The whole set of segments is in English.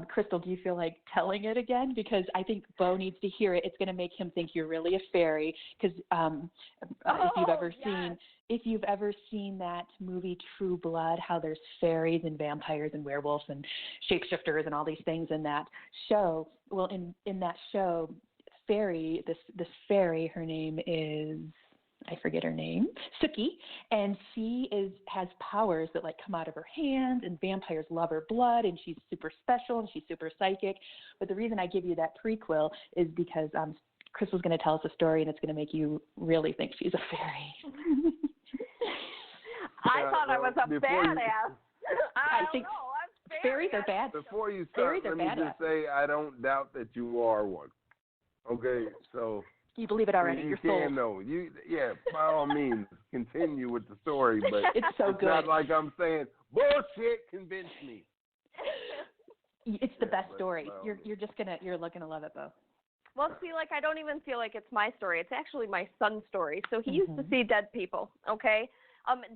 Crystal, do you feel like telling it again? Because I think Bo needs to hear it. It's going to make him think you're really a fairy. Because if you've ever seen that movie True Blood, how there's fairies and vampires and werewolves and shapeshifters and all these things in that show. Well, in that show, fairy, this fairy, her name is, I forget her name, Suki, and she has powers that like come out of her hands, and vampires love her blood, and she's super special and she's super psychic. But the reason I give you that prequel is because Crystal's going to tell us a story, and it's going to make you really think she's a fairy. I thought I was a badass. I think fairies are bad. Before you start, let me just say I don't doubt that you are one. Okay, so. You believe it already. You You're can know. Yeah, by all means, continue with the story, but it's so good. Not like I'm saying bullshit. Convince me. It's the best story. You're gonna love it, Bo. Well, see, like I don't even feel like it's my story. It's actually my son's story. So he used to see dead people. Okay.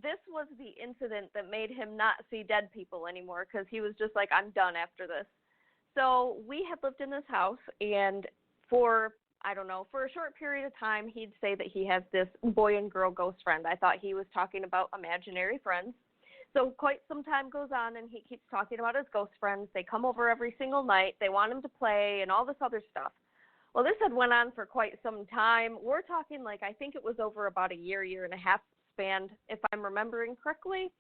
This was the incident that made him not see dead people anymore because he was just like, I'm done after this. So we had lived in this house, and for a short period of time, he'd say that he has this boy and girl ghost friend. I thought he was talking about imaginary friends. So quite some time goes on, and he keeps talking about his ghost friends. They come over every single night. They want him to play and all this other stuff. Well, this had went on for quite some time. We're talking like I think it was over about a year and a half span, if I'm remembering correctly.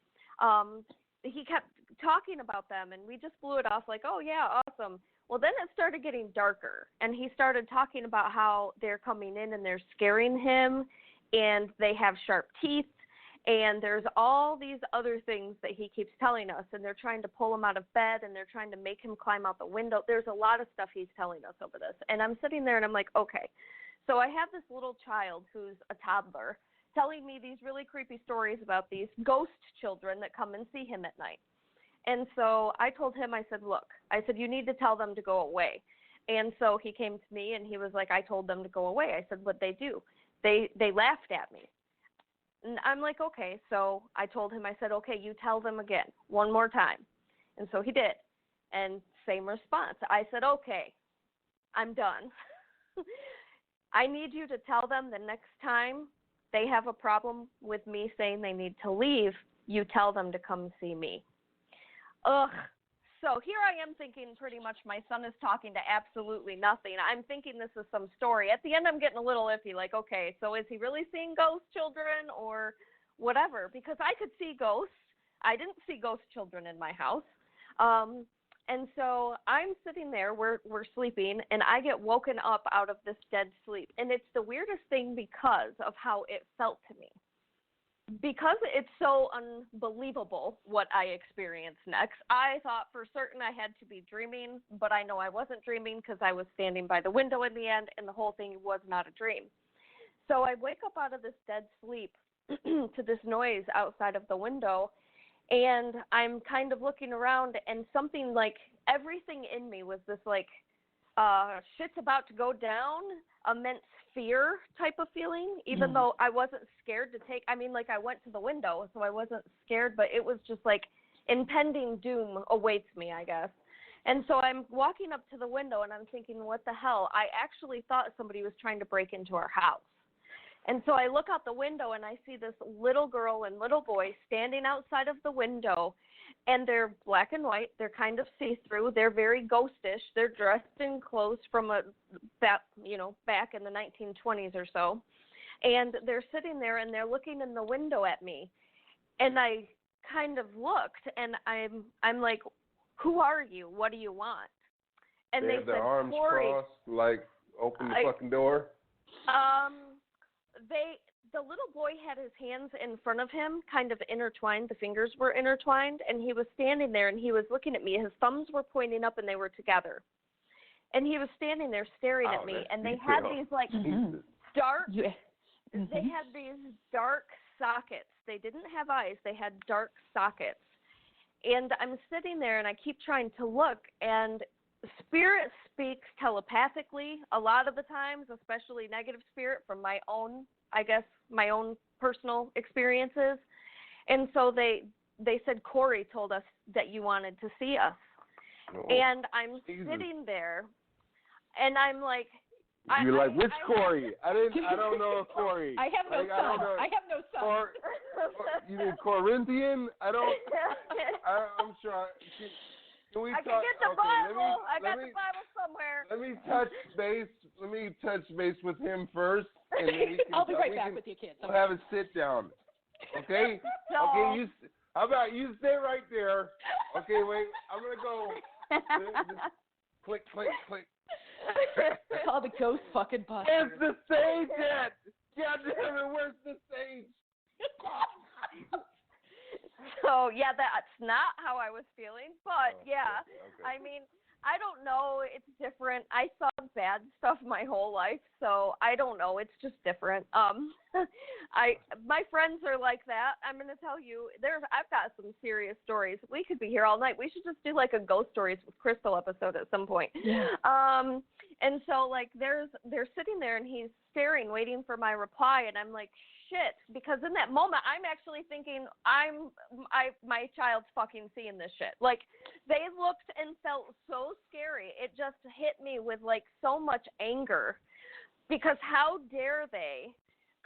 He kept talking about them, and we just blew it off like, oh, yeah, awesome. Well, then it started getting darker, and he started talking about how they're coming in and they're scaring him, and they have sharp teeth, and there's all these other things that he keeps telling us, and they're trying to pull him out of bed, and they're trying to make him climb out the window. There's a lot of stuff he's telling us over this, and I'm sitting there, and I'm like, okay. So I have this little child who's a toddler telling me these really creepy stories about these ghost children that come and see him at night. And so I told him, I said, look, you need to tell them to go away. And so he came to me and he was like, I told them to go away. I said, what'd they do? They laughed at me. And I'm like, okay. So I told him, I said, okay, you tell them again, one more time. And so he did. And same response. I said, okay, I'm done. I need you to tell them the next time they have a problem with me saying they need to leave, you tell them to come see me. Ugh. So here I am thinking pretty much my son is talking to absolutely nothing. I'm thinking this is some story. At the end, I'm getting a little iffy, like, okay, so is he really seeing ghost children or whatever? Because I could see ghosts. I didn't see ghost children in my house. And so I'm sitting there, we're sleeping, and I get woken up out of this dead sleep. And it's the weirdest thing because of how it felt to me. Because it's so unbelievable what I experienced next, I thought for certain I had to be dreaming, but I know I wasn't dreaming because I was standing by the window in the end, and the whole thing was not a dream. So I wake up out of this dead sleep to this noise outside of the window, and I'm kind of looking around, and something like everything in me was this like, shit's about to go down, immense fear type of feeling, even though I wasn't scared to take, I went to the window, so I wasn't scared, but it was just like impending doom awaits me, I guess. And so I'm walking up to the window, and I'm thinking, what the hell? I actually thought somebody was trying to break into our house. And so I look out the window, and I see this little girl and little boy standing outside of the window, and they're black and white. They're kind of see-through. They're very ghostish. They're dressed in clothes from back in the 1920s or so. And they're sitting there, and they're looking in the window at me. And I kind of looked, and I'm like, who are you? What do you want? And they have said, their arms Corey. crossed, like, open the fucking door? The little boy had his hands in front of him, kind of intertwined. The fingers were intertwined, and he was standing there, and he was looking at me. His thumbs were pointing up, and they were together. And he was standing there staring at me, and they had these, like, dark, they had these dark sockets. They didn't have eyes. They had dark sockets. And I'm sitting there, and I keep trying to look, and spirit speaks telepathically a lot of the times, especially negative spirit from my own personal experiences. And so they said, Corey told us that you wanted to see us. And I'm sitting there, and I'm like, you're like, which Corey? I don't know a Corey. I have no son. I have no son. You mean Corinthian? I'm sure. Can we I talk? can get the Bible. I got the Bible somewhere. Let me touch base with him first, and then we can. I'll be right back with you, kids. We'll have a sit down. Okay. No. Okay. How about you stay right there? Okay. Wait. I'm gonna go. Click, click, click. It's called the ghost fucking bus. Where's the stage at? God damn it, where's the stage? So, yeah, that's not how I was feeling. But, yeah, okay. I mean, I don't know. It's different. I saw bad stuff my whole life, so I don't know. It's just different. My friends are like that. I'm going to tell you, I've got some serious stories. We could be here all night. We should just do like a Ghost Stories with Crystal episode at some point. Yeah. And so like they're sitting there and he's staring, waiting for my reply, and I'm like, shit, because in that moment I'm actually thinking my child's fucking seeing this shit. Like they looked and felt so scary. It just hit me with like so much anger, because how dare they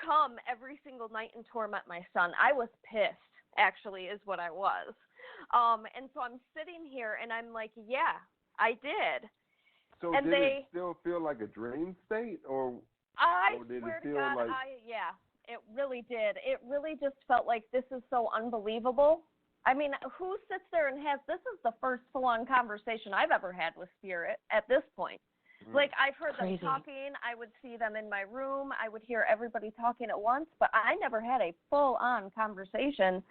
come every single night and torment my son? I was pissed, actually, is what I was. And so I'm sitting here and I'm like, yeah, I did. So and did it still feel like a dream state, or did it feel God, like? Yeah, it really did. It really just felt like this is so unbelievable. I mean, who sits there and this is the first full-on conversation I've ever had with spirit at this point. Like, I've heard them talking. I would see them in my room. I would hear everybody talking at once, but I never had a full-on conversation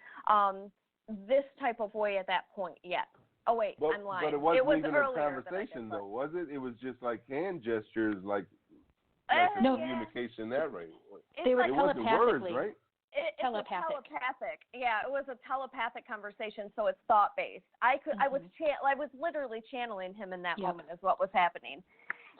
this type of way at that point yet. Oh, wait, I'm lying. But it wasn't was even a conversation, though, was it? It was just like hand gestures, like communication that way. They were it wasn't words, right? It's telepathic. Yeah, it was a telepathic conversation, so it's thought-based. I was literally channeling him in that moment is what was happening.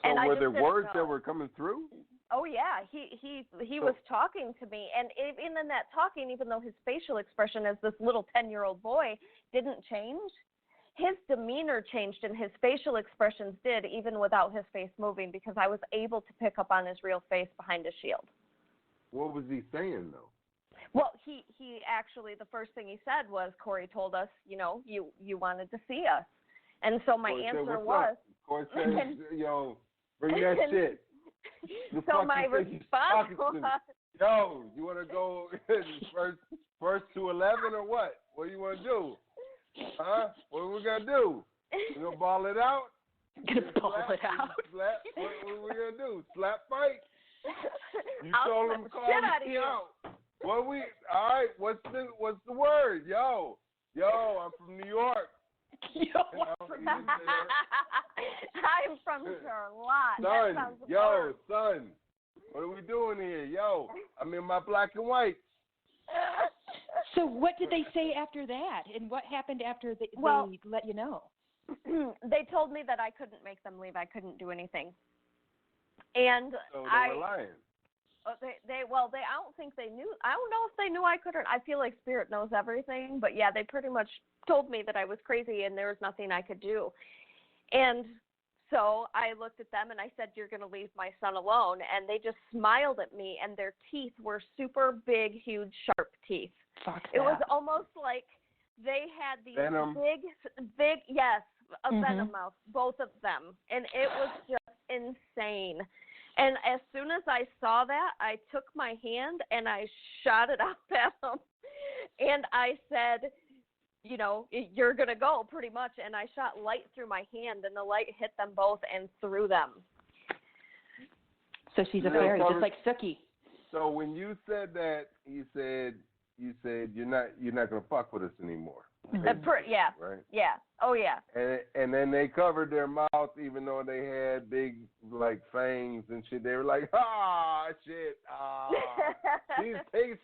So and were there words that were coming through? Oh, yeah. He was talking to me, and even in that talking, even though his facial expression as this little 10-year-old boy didn't change, his demeanor changed and his facial expressions did, even without his face moving, because I was able to pick up on his real face behind his shield. What was he saying, though? Well, he actually, the first thing he said was, Corey told us, you wanted to see us. And so my answer was, Corey said, yo, bring that shit. So my response was, yo, you want to go first to 11 or what? What do you want to do? Huh? What are we going to do? You going to ball it out? Gonna ball it out? What are we going to do? Slap fight? You told him to call me out. All right, what's the word? Yo, I'm from New York. I'm from Charlotte. Son, what are we doing here? Yo, I'm in my black and white. So what did they say after that? And what happened after they let you know? They told me that I couldn't make them leave. I couldn't do anything. And so they were lying. I don't think they knew. I don't know if they knew I couldn't. I feel like Spirit knows everything, but yeah, they pretty much told me that I was crazy and there was nothing I could do. And so I looked at them and I said, you're going to leave my son alone. And they just smiled at me, and their teeth were super big, huge, sharp teeth. It was almost like they had these big, yes, a venom mouth, both of them. And it was just insane. And as soon as I saw that, I took my hand and I shot it out at them. And I said, you're going to go, pretty much. And I shot light through my hand, and the light hit them both and threw them. So she's a fairy, just like Sookie. So when you said that, you said you're not going to fuck with us anymore. Yeah. Right? Yeah. Oh, yeah. And then they covered their mouth, even though they had big, like, fangs and shit. They were like, shit.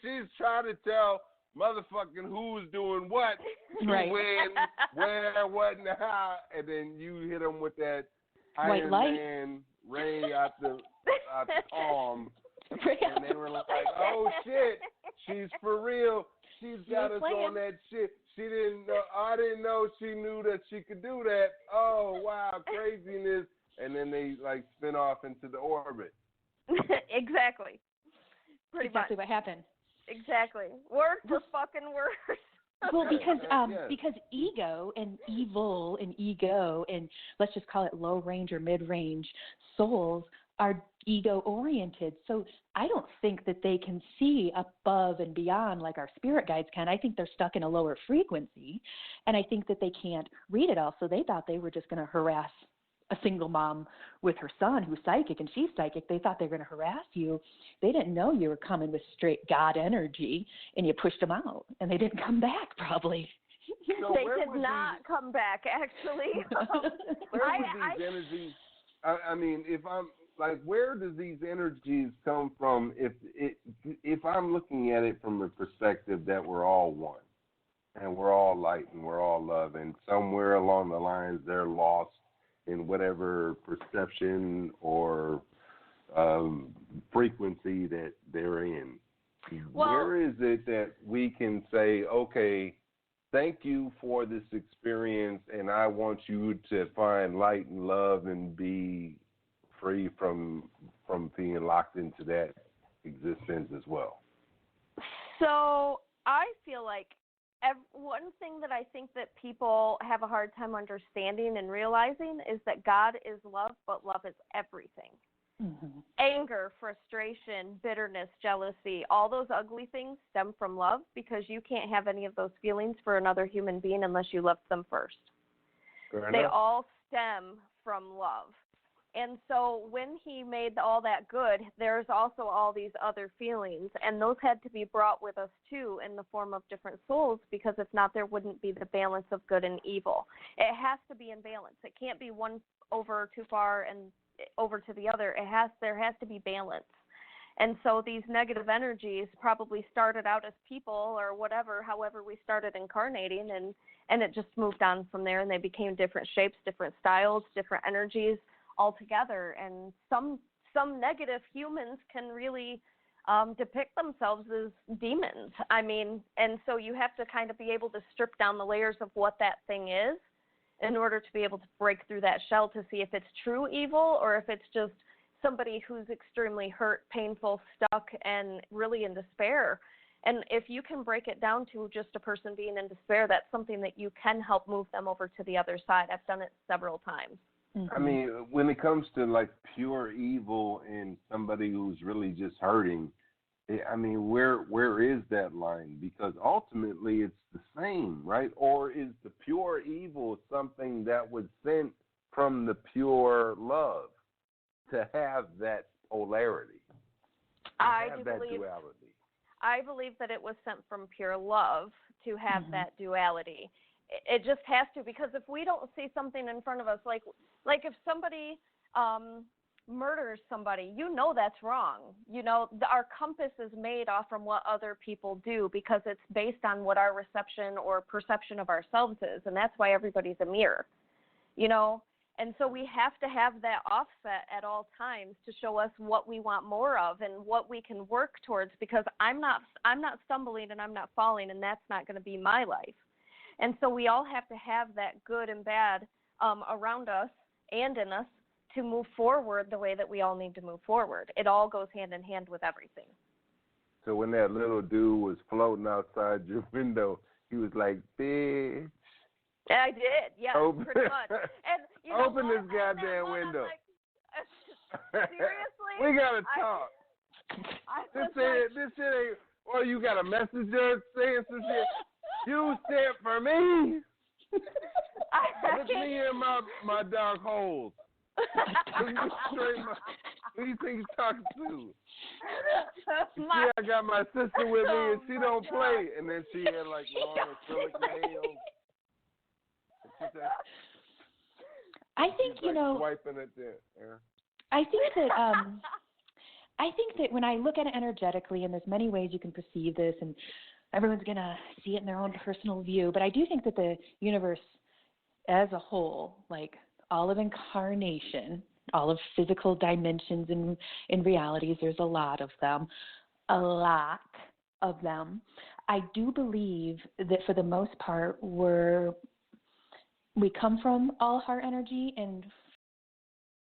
She's trying to tell motherfucking who's doing what, right. when, where, what, and how. And then you hit them with that Iron Man ray out the palm. And they were like, oh, shit. She's for real. she's got us on that shit. She didn't know. I didn't know she knew that she could do that. Oh wow, craziness! And then they like spin off into the orbit. Exactly. Pretty exactly much. What happened. Exactly. Word for fucking word. Well, because ego and evil and ego and let's just call it low range or mid range souls are ego oriented. So I don't think that they can see above and beyond like our spirit guides can. I think they're stuck in a lower frequency, and I think that they can't read it all. So they thought they were just going to harass a single mom with her son who's psychic and she's psychic. They thought they were going to harass you. They didn't know you were coming with straight God energy, and you pushed them out, and they didn't come back probably. So they did not come back, actually. Where would these energies, I mean, if I'm, like, where does these energies come from if I'm looking at it from the perspective that we're all one, and we're all light, and we're all love, and somewhere along the lines they're lost in whatever perception or frequency that they're in. Well, where is it that we can say, okay, thank you for this experience, and I want you to find light and love and be free from being locked into that existence as well? So I feel like one thing that I think that people have a hard time understanding and realizing is that God is love, but love is everything. Mm-hmm. Anger, frustration, bitterness, jealousy, all those ugly things stem from love, because you can't have any of those feelings for another human being unless you loved them first. They all stem from love. And so when he made all that good, there's also all these other feelings, and those had to be brought with us too in the form of different souls, because if not, there wouldn't be the balance of good and evil. It has to be in balance. It can't be one over too far and over to the other. There has to be balance. And so these negative energies probably started out as people or whatever, however we started incarnating, and it just moved on from there, and they became different shapes, different styles, different energies altogether. And some negative humans can really depict themselves as demons. I mean, and so you have to kind of be able to strip down the layers of what that thing is in order to be able to break through that shell to see if it's true evil or if it's just somebody who's extremely hurt, painful, stuck, and really in despair. And if you can break it down to just a person being in despair, that's something that you can help move them over to the other side. I've done it several times. I mean, when it comes to like pure evil in somebody who's really just hurting, I mean, where is that line? Because ultimately it's the same, right? Or is the pure evil something that was sent from the pure love to have that polarity, I believe that it was sent from pure love to have that duality. It just has to, because if we don't see something in front of us, like if somebody murders somebody, you know that's wrong. You know, our compass is made off from what other people do, because it's based on what our reception or perception of ourselves is, and that's why everybody's a mirror, you know. And so we have to have that offset at all times to show us what we want more of and what we can work towards, because I'm not stumbling and I'm not falling, and that's not going to be my life. And so we all have to have that good and bad around us and in us to move forward the way that we all need to move forward. It all goes hand in hand with everything. So when that little dude was floating outside your window, he was like, bitch. I did, yeah, pretty much. And, you know, open this goddamn window. Like, seriously? We got to talk. This shit ain't, or you got a messenger saying some shit. You sent for me. Look me in my dark holes. Who do you think he's talking to? See, I got my sister with me, and she don't play. And then she had like long acrylic nails. I think, you know, swiping at the air. I think that when I look at it energetically, and there's many ways you can perceive this, and everyone's going to see it in their own personal view, but I do think that the universe as a whole, like all of incarnation, all of physical dimensions and realities, there's a lot of them. I do believe that for the most part we come from all heart energy, and